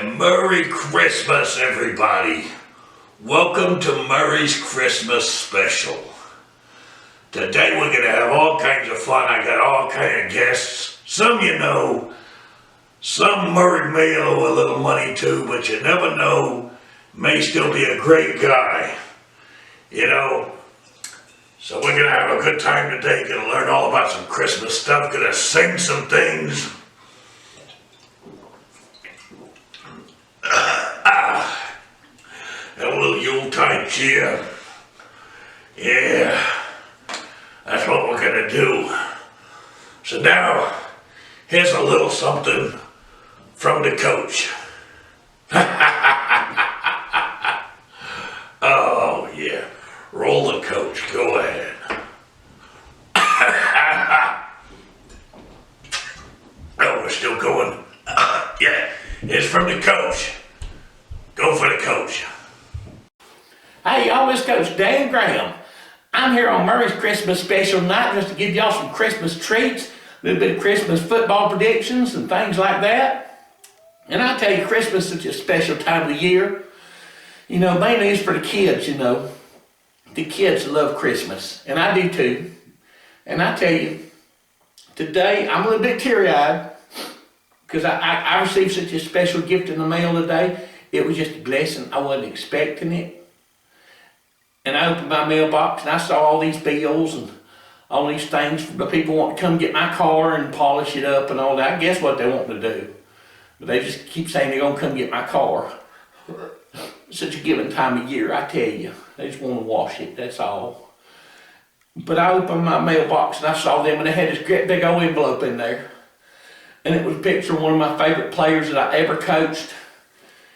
And Merry Christmas, everybody. Welcome to Murray's Christmas Special. Today we're going to have all kinds of fun. I got all kinds of guests. Some you know, some Murray may owe a little money to, but you never know. May still be a great guy, you know. So we're going to have a good time today. Going to learn all about some Christmas stuff. Going to sing some things. A little Yuletide cheer. Yeah, that's what we're gonna do. So now, here's a little something from the coach. Oh yeah, roll the coach, go ahead. Oh, we're still going. Yeah, it's from the coach. Go for the coach. Hey y'all, it's Coach Dan Graham. I'm here on Murray's Christmas Special night just to give y'all some Christmas treats, a little bit of Christmas football predictions and things like that. And I tell you, Christmas is such a special time of the year. You know, mainly it's for the kids, you know. The kids love Christmas, and I do too. And I tell you, today I'm a little bit teary-eyed because I received such a special gift in the mail today. It was just a blessing. I wasn't expecting it. And I opened my mailbox and I saw all these bills and all these things for the people want to come get my car and polish it up and all that. I guess what they want to do. But they just keep saying they're going to come get my car. Such a given time of year, I tell you. They just want to wash it, that's all. But I opened my mailbox and I saw them and they had this great big old envelope in there. And it was a picture of one of my favorite players that I ever coached.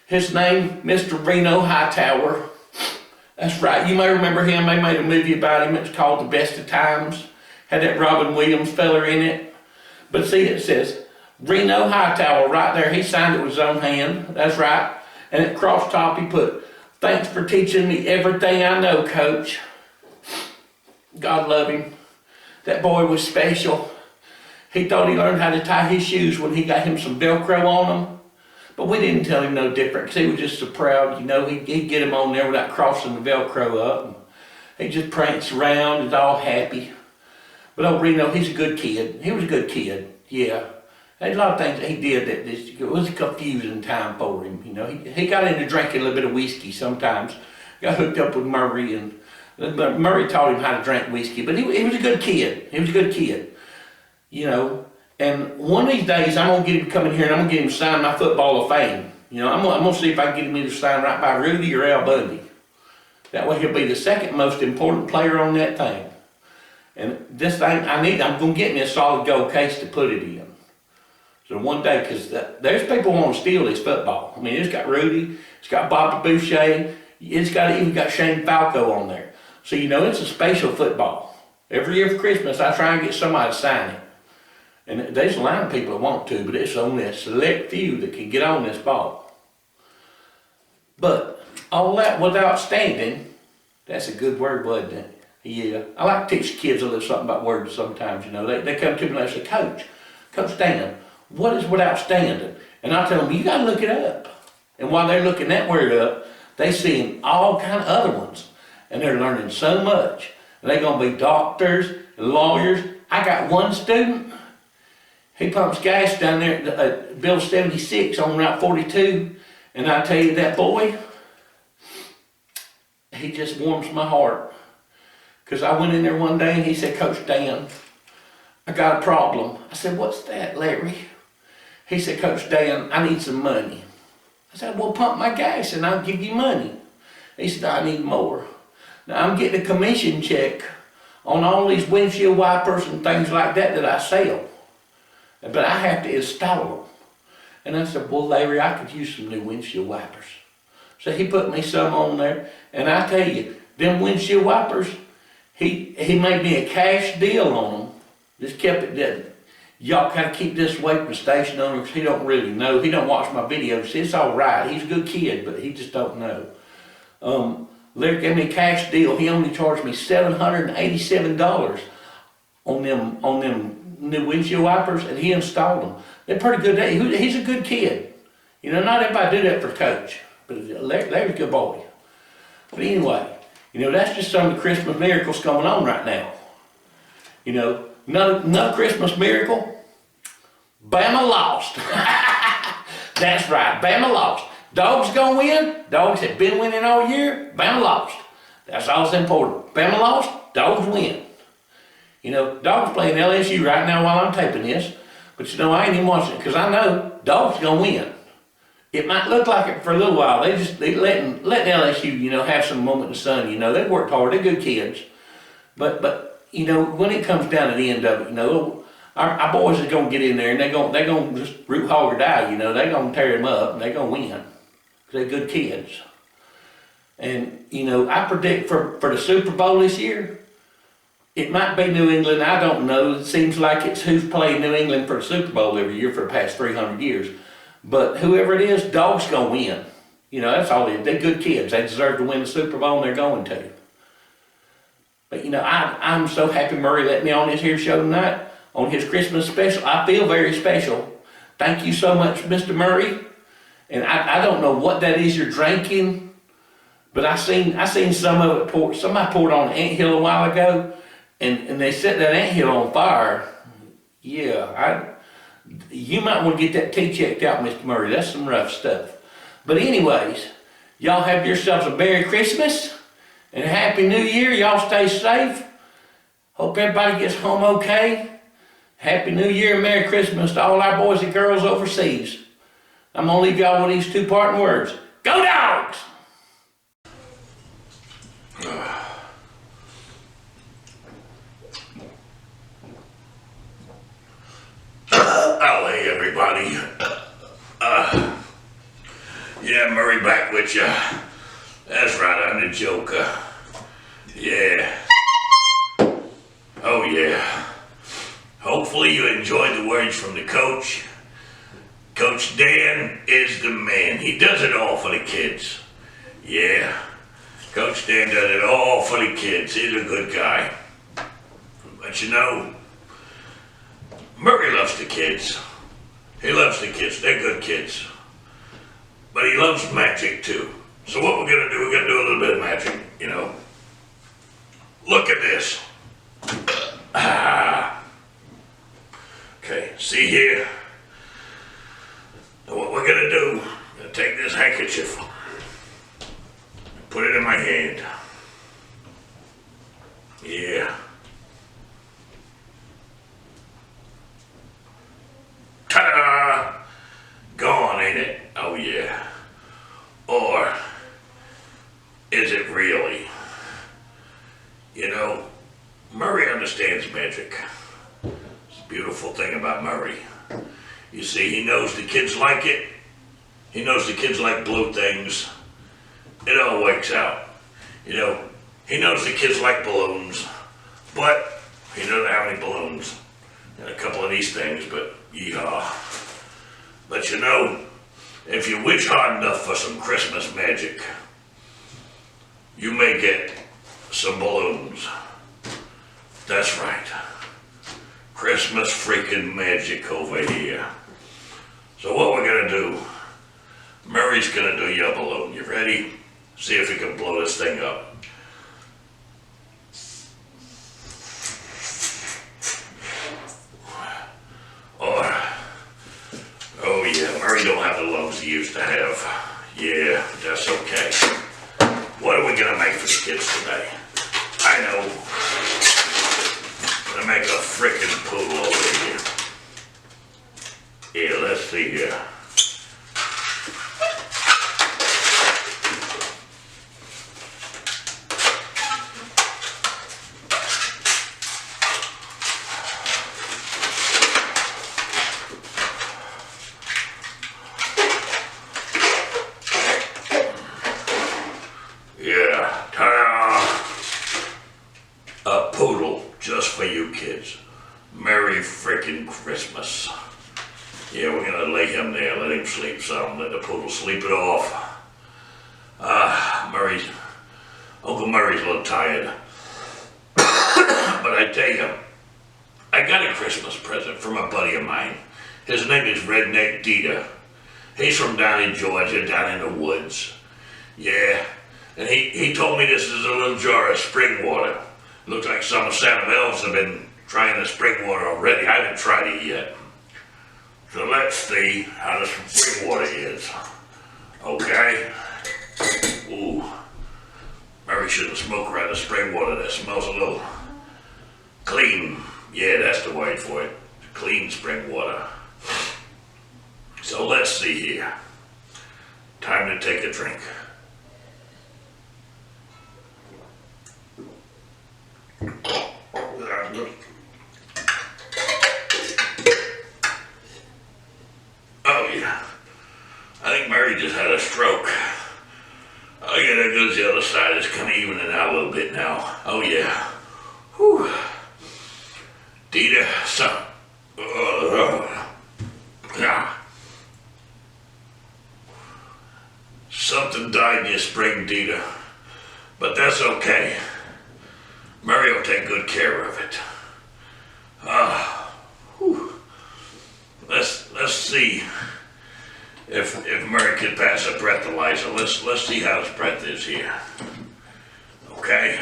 His name, Mr. Reno Hightower. That's right, you may remember him. They made a movie about him. It's called The Best of Times. Had that Robin Williams fella in it. But see, it says Reno Hightower right there. He signed it with his own hand. That's right. And at cross top he put, "Thanks for teaching me everything I know, Coach." God love him. That boy was special. He thought he learned how to tie his shoes when he got him some Velcro on them. But we didn't tell him no different because he was just so proud, you know. He'd get him on there without crossing the Velcro up. And he just pranced around, he's all happy. But old Reno, he's a good kid. He was a good kid, yeah. There's a lot of things that he did that it was a confusing time for him, you know. He got into drinking a little bit of whiskey sometimes. Got hooked up with Murray, and Murray taught him how to drink whiskey. But he was a good kid. He was a good kid, you know. And one of these days, I'm going to get him to come in here and I'm going to get him to sign my Football of Fame. You know, I'm going to see if I can get him either signed right by Rudy or Al Bundy. That way he'll be the second most important player on that thing. And this thing, I'm going to get me a solid gold case to put it in. So one day, because there's people who want to steal this football. I mean, it's got Rudy, it's got Bobby Boucher, it's even got Shane Falco on there. So, you know, it's a special football. Every year for Christmas, I try and get somebody to sign it. And there's a line of people that want to, but it's only a select few that can get on this ball. But all that was outstanding. That's a good word, wasn't it? Yeah. I like to teach kids a little something about words sometimes, you know. They come to me and they say, Coach Dan, what is word outstanding? And I tell them, you got to look it up. And while they're looking that word up, they see all kind of other ones. And they're learning so much. And they're going to be doctors and lawyers. I got one student. He pumps gas down there at Bill 76 on Route 42. And I tell you, that boy, he just warms my heart. Because I went in there one day and he said, "Coach Dan, I got a problem." I said, "What's that, Larry?" He said, "Coach Dan, I need some money." I said, "Well, pump my gas and I'll give you money." He said, "I need more. Now I'm getting a commission check on all these windshield wipers and things like that I sell. But I have to install them." And I said, "Well, Larry, I could use some new windshield wipers." So he put me some on there. And I tell you, them windshield wipers, he made me a cash deal on them. Just kept it dead. Y'all kind of keep this away from the station owner because he don't really know. He don't watch my videos. It's all right. He's a good kid, but he just don't know. Larry gave me a cash deal. He only charged me $787 on them new windshield wipers, and he installed them. They're pretty good. He's a good kid. You know, not everybody do that for Coach, but Larry's a good boy. But anyway, you know, that's just some of the Christmas miracles going on right now. You know, another Christmas miracle, Bama lost. That's right, Bama lost. Dogs gonna win. Dogs have been winning all year. Bama lost. That's all that's important. Bama lost, dogs win. You know, dogs playing LSU right now while I'm taping this, but you know, I ain't even watching it because I know dogs gonna win. It might look like it for a little while. They letting LSU, you know, have some moment in the sun. You know, they worked hard. They're good kids, but you know, when it comes down to the end of it, you know, our boys is gonna get in there and they gonna just root hog or die. You know, they gonna tear them up and they gonna win. They're good kids. And you know, I predict for the Super Bowl this year, it might be New England. I don't know. It seems like it's who's played New England for the Super Bowl every year for the past 300 years. But whoever it is, dog's gonna win. You know, that's all it is. They're good kids. They deserve to win the Super Bowl and they're going to. But you know, I'm so happy Murray let me on this here show tonight, on his Christmas special. I feel very special. Thank you so much, Mr. Murray. And I don't know what that is you're drinking, but I seen some of it somebody poured on an anthill a while ago, and they set that anthill on fire. Yeah, you might want to get that tea checked out, Mr. Murray. That's some rough stuff. But anyways, y'all have yourselves a Merry Christmas and a Happy New Year. Y'all stay safe. Hope everybody gets home okay. Happy New Year and Merry Christmas to all our boys and girls overseas. I'm gonna leave y'all with these two parting words. Go Dogs! Hey everybody. Yeah, Murray back with you. That's right, I'm the joker. Yeah. Oh yeah. Hopefully you enjoyed the words from the coach. Coach Dan is the man. He does it all for the kids. Yeah. Coach Dan does it all for the kids. He's a good guy. But you know, Murray loves the kids. He loves the kids. They're good kids. But he loves magic too. So what we're gonna do, we're gonna do a little bit of magic, you know. Look at this. Okay, see here? Now what we're gonna do, I'm gonna take this handkerchief, put it in my hand. Yeah. Ta-da! Gone, ain't it? Oh yeah. Or is it really? You know, Murray understands magic. It's a beautiful thing about Murray. You see, he knows the kids like it. He knows the kids like blue things. It all works out. You know, he knows the kids like balloons, but he doesn't have any balloons. And a couple of these things, but yeehaw. But you know, if you wish hard enough for some Christmas magic, you may get some balloons. That's right. Christmas freaking magic over here. So what we're gonna do, Murray's gonna do your balloon. You ready? See if he can blow this thing up. Oh yeah, Murray don't have the lungs he used to have. Yeah, that's okay. What are we gonna make for the kids today? I know. Gonna make a frickin' pool over here. Yeah, let's see here. Yeah, ta-da! A poodle just for you kids. Merry frickin' Christmas. Yeah, we're gonna lay him there, let him sleep some, let the poodle sleep it off. Uncle Murray's a little tired. But I tell you, I got a Christmas present from a buddy of mine. His name is Redneck Dieter. He's from down in Georgia, down in the woods. Yeah, and he told me this is a little jar of spring water. Looks like some of Santa elves have been trying the spring water already. I haven't tried it yet. So let's see how the spring water is. Okay. Ooh. Mary shouldn't smoke around the spring water. That smells a little clean. Yeah, that's the word for it. Clean spring water. So let's see here. Time to take a drink. Oh yeah. I think Mary just had a stroke. Oh yeah, that goes the other side. It's kind of evening out a little bit now. Oh yeah. Whew. Dita, son. Something died in your spring, Dita. But that's okay. Mary will take good care of it. Let's see if Murray could pass a breathalyzer. Let's see how his breath is here. Okay.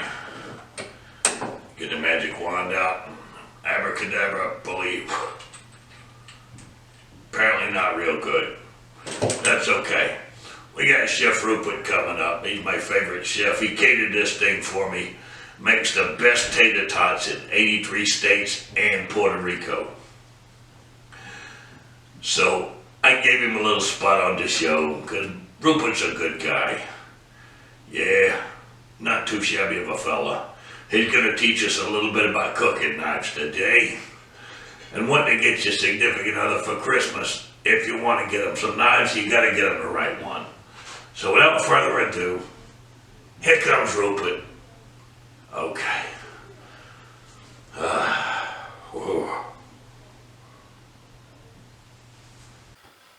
Get the magic wand out. Abracadabra, believe. Apparently not real good. That's okay. We got Chef Rupert coming up. He's my favorite chef. He catered this thing for me. Makes the best tater tots in 83 states and Puerto Rico. So I gave him a little spot on the show because Rupert's a good guy. Yeah, not too shabby of a fella. He's gonna teach us a little bit about cooking knives today. And what to get your significant other for Christmas. If you want to get them some knives, you gotta get them the right one. So without further ado, here comes Rupert. Okay.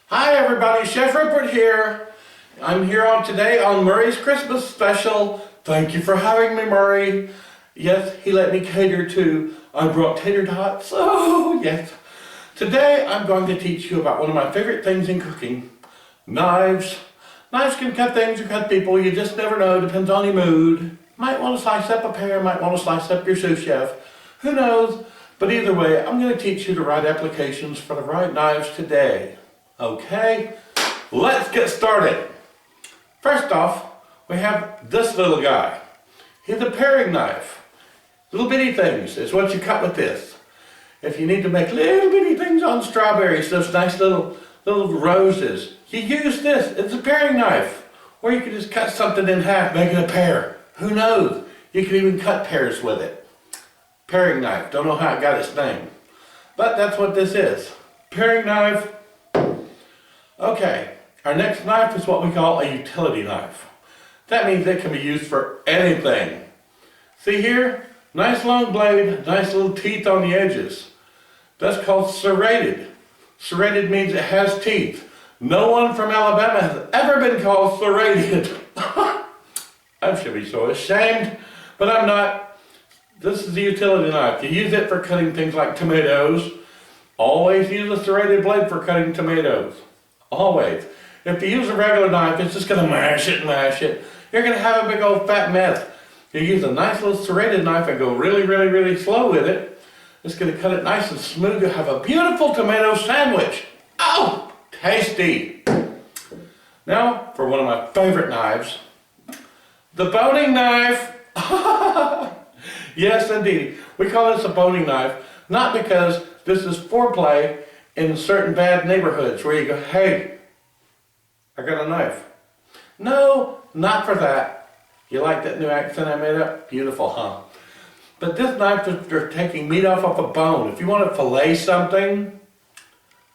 Hi everybody, Chef Ripert here. I'm here today on Murray's Christmas special. Thank you for having me, Murray. Yes, he let me cater to. I brought tater tots. Oh, yes. Today I'm going to teach you about one of my favorite things in cooking. Knives. Knives can cut things or cut people. You just never know. Depends on your mood. Might want to slice up a pear, might want to slice up your sous chef. Who knows? But either way, I'm going to teach you the right applications for the right knives today. Okay, let's get started. First off, we have this little guy. He's a paring knife. Little bitty things is what you cut with this. If you need to make little bitty things on strawberries, those nice little roses, you use this. It's a paring knife. Or you can just cut something in half, make it a pear. Who knows? You can even cut pears with it. Paring knife. Don't know how it got its name. But that's what this is. Paring knife. Okay. Our next knife is what we call a utility knife. That means it can be used for anything. See here? Nice long blade, nice little teeth on the edges. That's called serrated. Serrated means it has teeth. No one from Alabama has ever been called serrated. I should be so ashamed, but I'm not. This is the utility knife. You use it for cutting things like tomatoes. Always use a serrated blade for cutting tomatoes. Always. If you use a regular knife, it's just going to mash it. You're going to have a big old fat mess. You use a nice little serrated knife and go really slow with it. It's going to cut it nice and smooth. You'll have a beautiful tomato sandwich. Oh, tasty. Now, for one of my favorite knives, the boning knife. Yes, indeed. We call this a boning knife, not because this is foreplay in certain bad neighborhoods where you go, hey, I got a knife. No, not for that. You like that new accent I made up? Beautiful, huh? But this knife is for taking meat off of a bone. If you want to fillet something,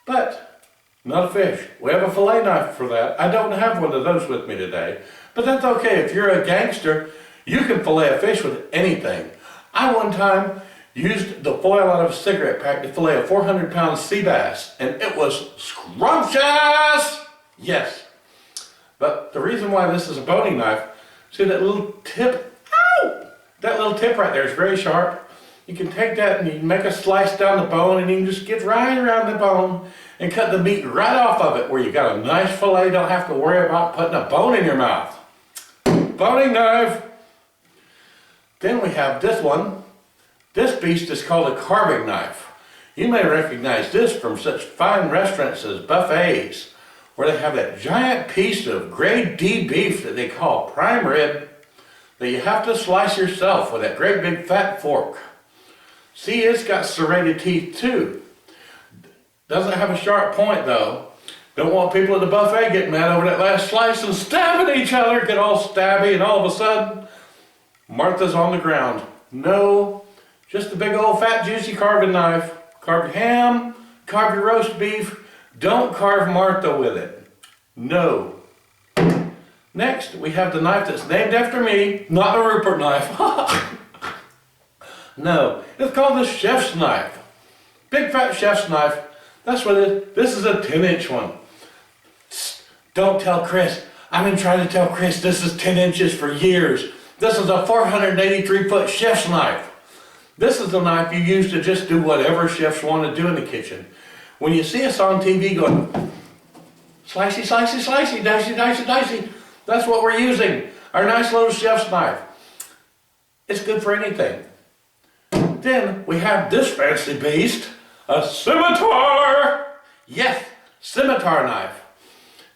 but not a fish. We have a fillet knife for that. I don't have one of those with me today. But that's okay. If you're a gangster, you can fillet a fish with anything. I one time used the foil out of a cigarette pack to fillet a 400-pound sea bass, and it was scrumptious! Yes. But the reason why this is a boning knife, see that little tip? Ow! That little tip right there is very sharp. You can take that and you can make a slice down the bone, and you can just get right around the bone and cut the meat right off of it, where you got a nice fillet. Don't have to worry about putting a bone in your mouth. Boning knife. Then we have this one. This beast is called a carving knife. You may recognize this from such fine restaurants as buffets, where they have that giant piece of grade D beef that they call prime rib that you have to slice yourself with that great big fat fork. See, it's got serrated teeth too. Doesn't have a sharp point though. Don't want people at the buffet getting mad over that last slice and stabbing each other, get all stabby, and all of a sudden, Martha's on the ground. No, just a big old fat juicy carving knife. Carve your ham, carve your roast beef. Don't carve Martha with it. No. Next, we have the knife that's named after me, not the Ripert knife. No, it's called the chef's knife. Big fat chef's knife. That's what it is. This is a 10-inch one. Don't tell Chris. I've been trying to tell Chris this is 10 inches for years. This is a 483-foot chef's knife. This is the knife you use to just do whatever chefs want to do in the kitchen. When you see us on TV going, slicey, slicey, slicey, dicey, dicey, dicey, that's what we're using. Our nice little chef's knife. It's good for anything. Then we have this fancy beast, a scimitar. Yes, scimitar knife.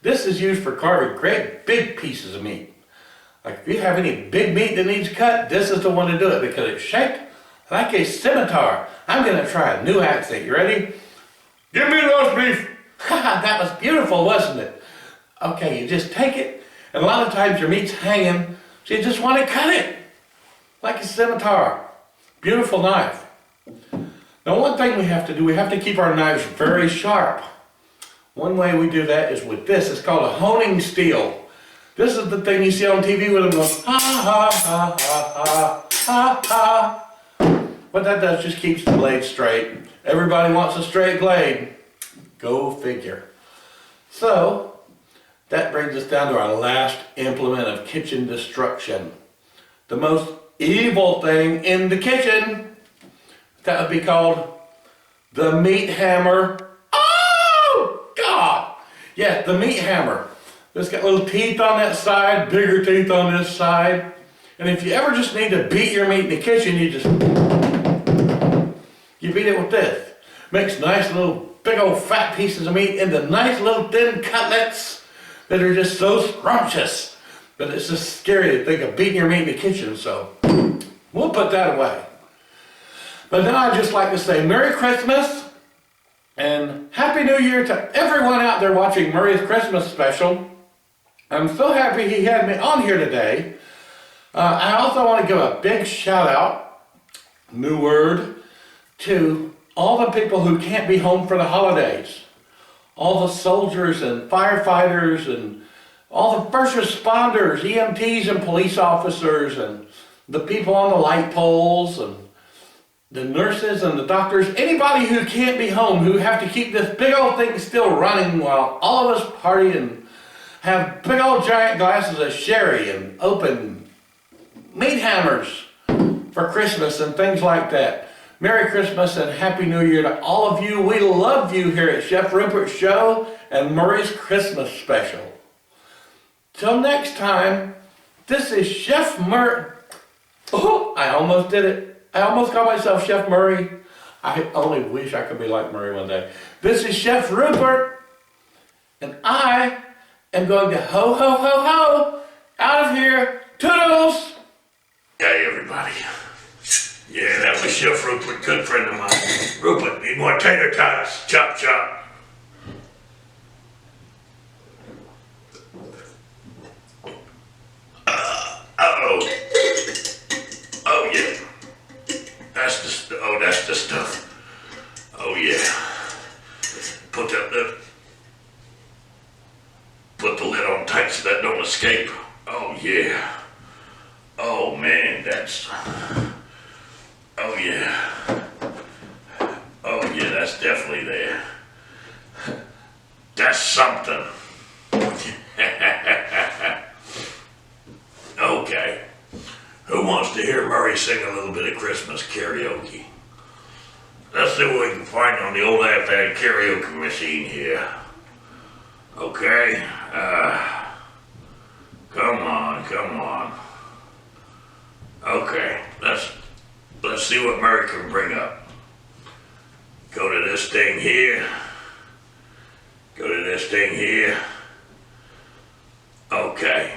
This is used for carving great big pieces of meat. Like if you have any big meat that needs cut, this is the one to do it because it's shaped like a scimitar. I'm going to try a new accent. You ready? Give me roast beef. That was beautiful, wasn't it? Okay, you just take it, and a lot of times your meat's hanging, so you just want to cut it like a scimitar. Beautiful knife. Now one thing we have to do, we have to keep our knives very sharp. One way we do that is with this. It's called a honing steel. This is the thing you see on TV with them going, ha, ha, ha, ha, ha, ha, ha. What that does just keeps the blade straight. Everybody wants a straight blade. Go figure. So, that brings us down to our last implement of kitchen destruction. The most evil thing in the kitchen. That would be called the meat hammer. Oh, God! Yeah, the meat hammer. It's got little teeth on that side, bigger teeth on this side. And if you ever just need to beat your meat in the kitchen, you beat it with this. Makes nice little big old fat pieces of meat into nice little thin cutlets that are just so scrumptious. But it's just scary to think of beating your meat in the kitchen, so we'll put that away. But now I'd just like to say Merry Christmas and Happy New Year to everyone out there watching Murray's Christmas special. I'm so happy he had me on here today. I also want to give a big shout out, new word, to all the people who can't be home for the holidays. All the soldiers and firefighters and all the first responders, EMTs and police officers and the people on the light poles and the nurses and the doctors, anybody who can't be home, who have to keep this big old thing still running while all of us party and have big old giant glasses of sherry and open meat hammers for Christmas and things like that. Merry Christmas and Happy New Year to all of you. We love you here at Chef Ripert's Show and Murray's Christmas Special. Till next time, this is Chef Murray. Oh, I almost did it. I almost called myself Chef Murray. I only wish I could be like Murray one day. This is Chef Ripert, and I am going to ho, ho, ho, ho, out of here. Toodles! Hey, everybody. Yeah, that was Chef Rupert, good friend of mine. Rupert, need more tater tots. Chop, chop. Uh-oh. Oh, yeah. That's the stuff. Oh, yeah. Put the lid on tight so that don't escape. Oh, yeah. Oh, man, that's... Oh yeah. Oh yeah, that's definitely there. That's something. Okay. Who wants to hear Murray sing a little bit of Christmas karaoke? Let's see what we can find on the old iPad karaoke machine here. Okay, come on. Okay, let's see what Murray can bring up. Go to this thing here. Okay.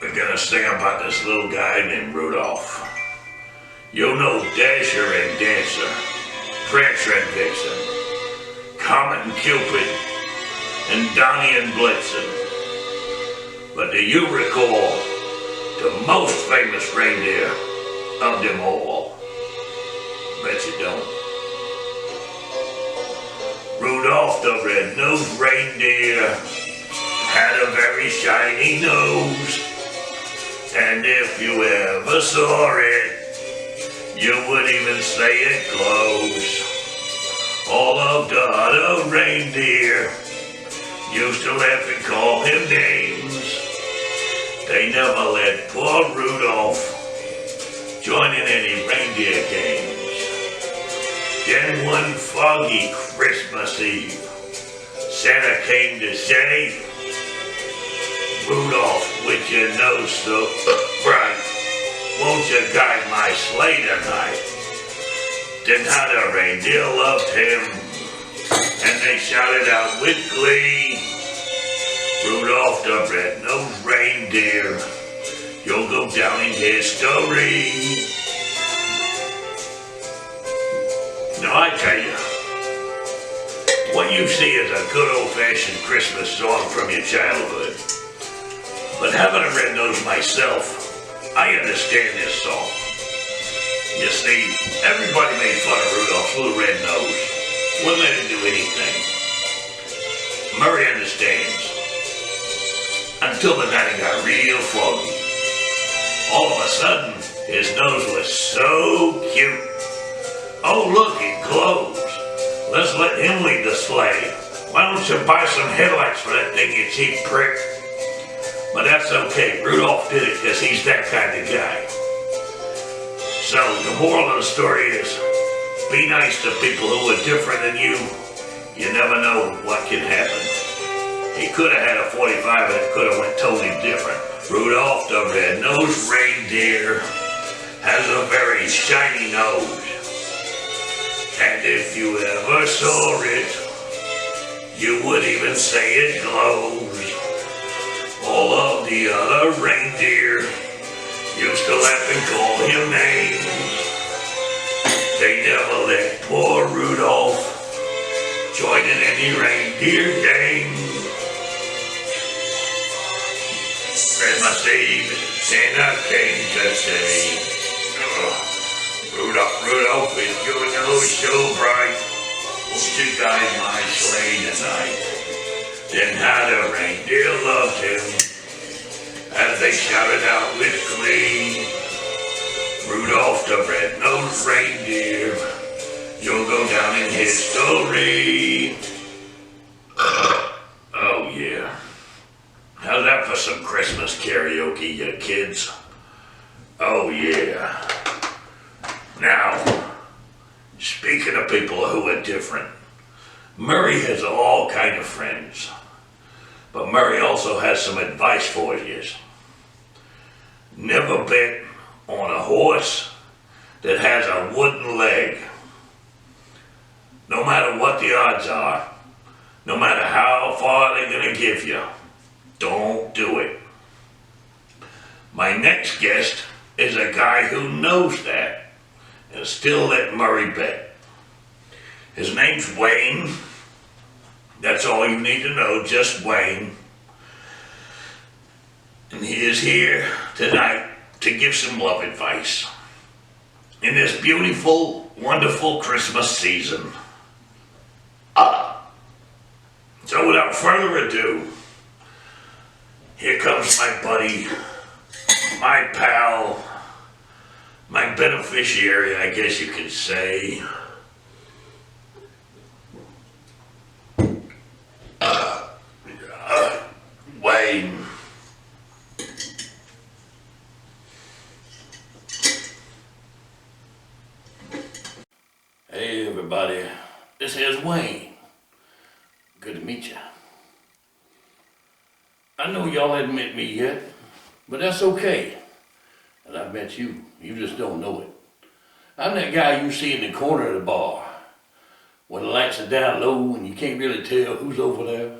We're gonna sing about this little guy named Rudolph. You'll know Dasher and Dancer, Prancer and Vixen, Comet and Cupid, and Donnie and Blitzen. But do you recall the most famous reindeer of them all? Bet you don't. Rudolph the red-nosed reindeer had a very shiny nose, and if you ever saw it, you would even say it glows. All of the other reindeer used to laugh and call him names. They never let poor Rudolph join in any reindeer games. Then one foggy Christmas Eve, Santa came to say, Rudolph, with your nose so bright, won't you guide my sleigh tonight? Then how the reindeer loved him, and they shouted out with glee, Rudolph the red-nosed reindeer, you'll go down in history. Now I tell you, what you see is a good old-fashioned Christmas song from your childhood. But having a red nose myself, I understand this song. You see, everybody made fun of Rudolph's little red nose. Wouldn't let him do anything. Murray understands. Until the night it got real foggy. All of a sudden, his nose was so cute. Oh look, it glows. Let's let him lead the sleigh. Why don't you buy some headlights for that thing, you cheap prick? But that's okay, Rudolph did it because he's that kind of guy. So the moral of the story is, be nice to people who are different than you. You never know what can happen. He could have had a 45 and it could have went totally different. Rudolph the red-nosed reindeer has a very shiny nose. And if you ever saw it, you would even say it glows. All of the other reindeer used to laugh and call him names. They never let poor Rudolph join in any reindeer games. Christmas Eve, Santa came to say, Rudolph, with your nose so bright, won't you guide my sleigh tonight? Then how the reindeer loved him, as they shouted out with glee, Rudolph the red-nosed reindeer, you'll go down in history. Oh yeah. How's that for some Christmas karaoke, you kids? Oh yeah. Now, speaking of people who are different, Murray has all kind of friends. But Murray also has some advice for you. Never bet on a horse that has a wooden leg. No matter what the odds are, no matter how far they're gonna give you, don't do it. My next guest is a guy who knows that and still let Murray bet. His name's Wayne. That's all you need to know, just Wayne. And he is here tonight to give some love advice in this beautiful, wonderful Christmas season. So without further ado, here comes my buddy, my pal, my beneficiary, I guess you could say. everybody. This is Wayne. Good to meet you. I know y'all haven't met me yet, but that's okay. And I've met you. You just don't know it. I'm that guy you see in the corner of the bar, when the lights are down low and you can't really tell who's over there.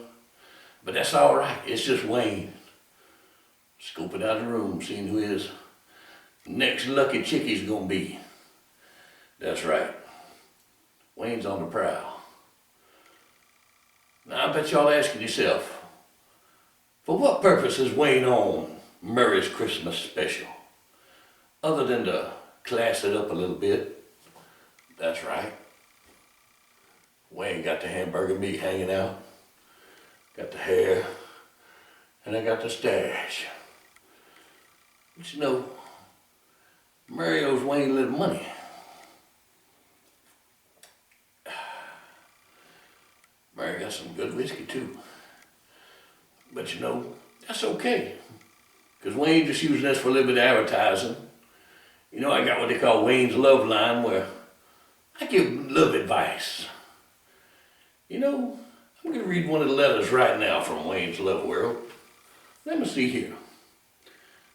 But that's all right. It's just Wayne. Scoping out the room, seeing who his next lucky chickie's gonna be. That's right. Wayne's on the prowl. Now I bet y'all asking yourself, for what purpose is Wayne on Murray's Christmas special? Other than to class it up a little bit. That's right. Wayne got the hamburger meat hanging out, got the hair, and I got the stash. But you know, Murray owes Wayne a little money. Murray got some good whiskey too. But you know, that's okay. Because Wayne just using this for a little bit of advertising. You know, I got what they call Wayne's Love Line, where I give love advice. You know, I'm going to read one of the letters right now from Wayne's Love World. Let me see here.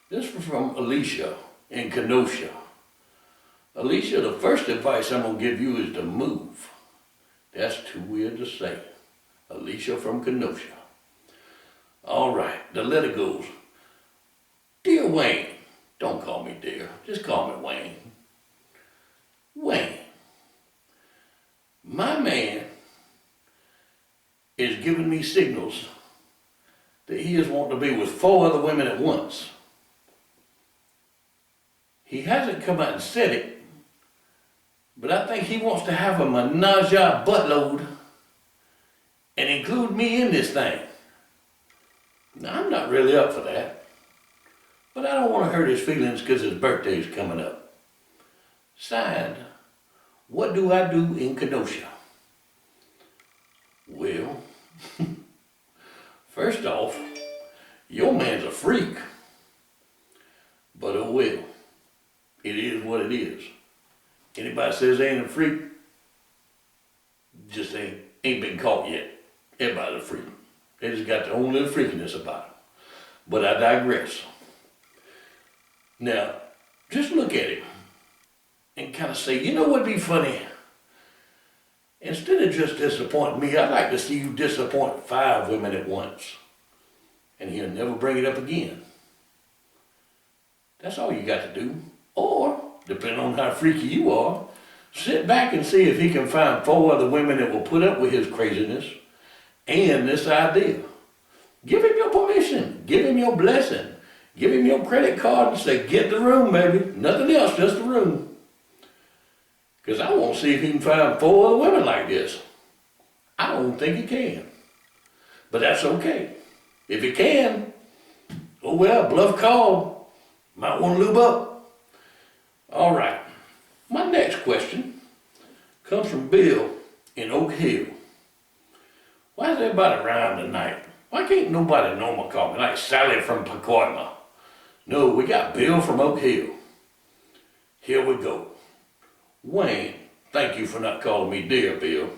This is from Alicia in Kenosha. Alicia, the first advice I'm going to give you is to move. That's too weird to say. Alicia from Kenosha. All right, the letter goes, Dear Wayne, don't call me dear, just call me Wayne. Wayne, my man is giving me signals that he is wanting to be with 4 other women at once. He hasn't come out and said it, but I think he wants to have a menage a buttload and include me in this thing. Now, I'm not really up for that, but I don't want to hurt his feelings because his birthday's coming up. Signed, what do I do in Kenosha? Well, first off, your man's a freak. But oh well, it is what it is. Anybody says they ain't a freak, just ain't been caught yet. Everybody's a freak. They just got their own little freakiness about them. But I digress. Now, just look at him and kind of say, you know what'd be funny? Instead of just disappointing me, I'd like to see you disappoint 5 women at once. And he'll never bring it up again. That's all you got to do. Or, depending on how freaky you are, sit back and see if he can find 4 other women that will put up with his craziness and this idea. Give him your permission. Give him your blessing. Give him your credit card and say, get the room, baby. Nothing else, just the room. Because I want to see if he can find 4 other women like this. I don't think he can. But that's okay. If he can, oh well, bluff call. Might want to lube up. All right. My next question comes from Bill in Oak Hill. Why is everybody around tonight? Why can't nobody normal call me like Sally from Pacoima? No, we got Bill from Oak Hill. Here we go. Wayne, thank you for not calling me dear, Bill.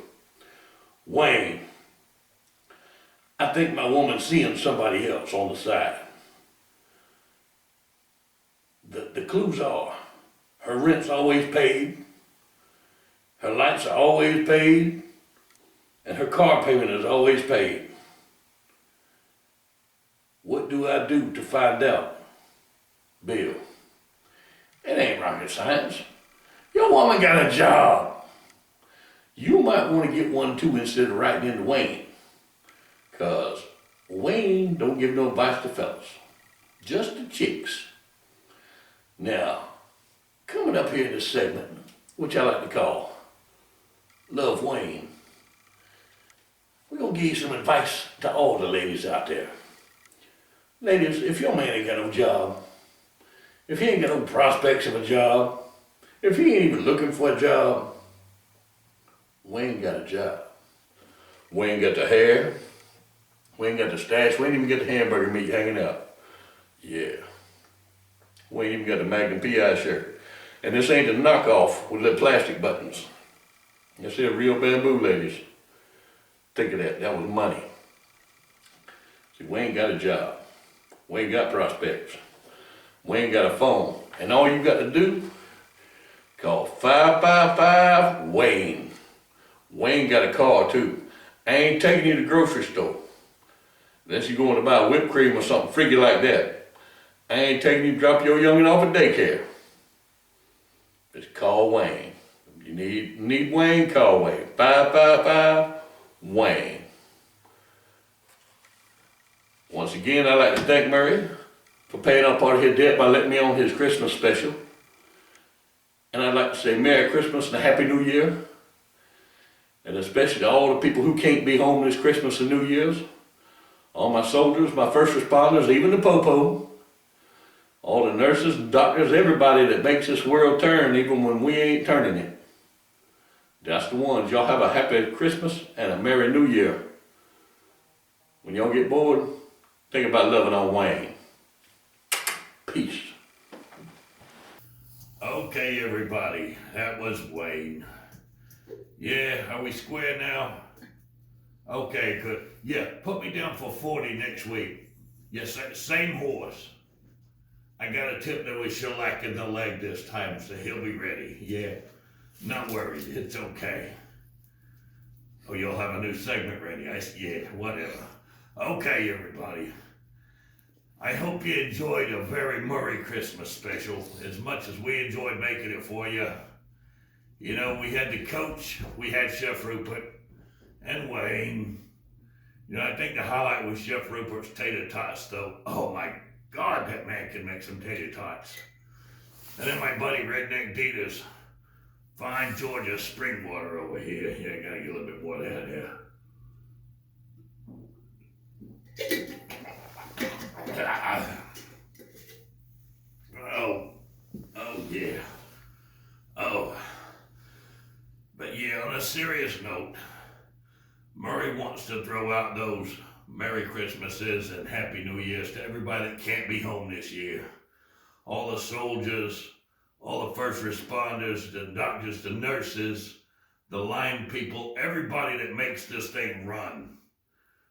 Wayne, I think my woman's seeing somebody else on the side. The clues are, her rent's always paid, her lights are always paid, and her car payment is always paid. What do I do to find out? Bill, it ain't rocket science. Your woman got a job. You might want to get one too instead of writing into Wayne. Cause Wayne don't give no advice to fellas. Just the chicks. Now, coming up here in this segment, which I like to call Love Wayne, we're gonna give you some advice to all the ladies out there. Ladies, if your man ain't got no job, if he ain't got no prospects of a job, if he ain't even looking for a job, Wayne got a job. Wayne got the hair, Wayne got the stash, Wayne even got the hamburger meat hanging out. Yeah. Wayne even got the Magnum P.I. shirt. And this ain't the knockoff with the plastic buttons. You see the real bamboo ladies. Think of that. That was money. See, we ain't got a job. We ain't got prospects. We ain't got a phone. And all you got to do, call 555 Wayne. Wayne got a car too. I ain't taking you to the grocery store. Unless you're going to buy whipped cream or something freaky like that. I ain't taking you to drop your youngin' off at daycare. Just call Wayne. If you need Wayne, call Wayne. 555 Wayne. Once again, I'd like to thank Murray for paying off part of his debt by letting me on his Christmas special. And I'd like to say Merry Christmas and a Happy New Year. And especially to all the people who can't be home this Christmas and New Year's. All my soldiers, my first responders, even the popo. All the nurses, doctors, everybody that makes this world turn even when we ain't turning it. That's the ones. Y'all have a happy Christmas and a Merry New Year. When y'all get bored, think about loving on Wayne. Peace. Okay, everybody, that was Wayne. Yeah, are we square now? Okay, good. Yeah, put me down for 40 next week. Yes, same horse. I got a tip that was shellac in the leg this time, so he'll be ready. Yeah, not worried, it's okay. Oh, you'll have a new segment ready. Yeah, whatever. Okay, everybody. I hope you enjoyed a very Murray Christmas special as much as we enjoyed making it for you. You know, we had the coach, we had Chef Rupert, and Wayne. You know, I think the highlight was Chef Rupert's tater tots, though. Oh my God, that man can make some tater tots. And then my buddy Redneck Dita's fine Georgia spring water over here. Yeah, I gotta get a little bit more of that here. Oh yeah. Oh. But yeah, on a serious note, Murray wants to throw out those Merry Christmases and Happy New Years to everybody that can't be home this year. All the soldiers, all the first responders, the doctors, the nurses, the line people, everybody that makes this thing run,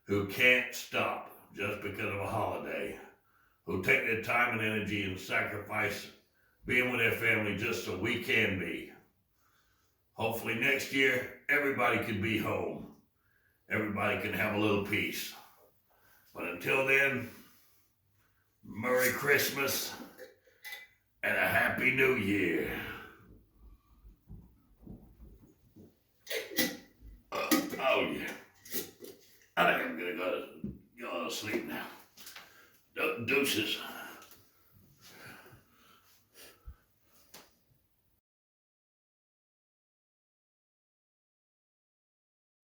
who can't stop just because of a holiday, who take their time and energy and sacrifice being with their family just so we can be. Hopefully next year, everybody can be home. Everybody can have a little peace. But until then, Merry Christmas and a Happy New Year. Oh yeah. I think I'm gonna go to sleep now. Deuces.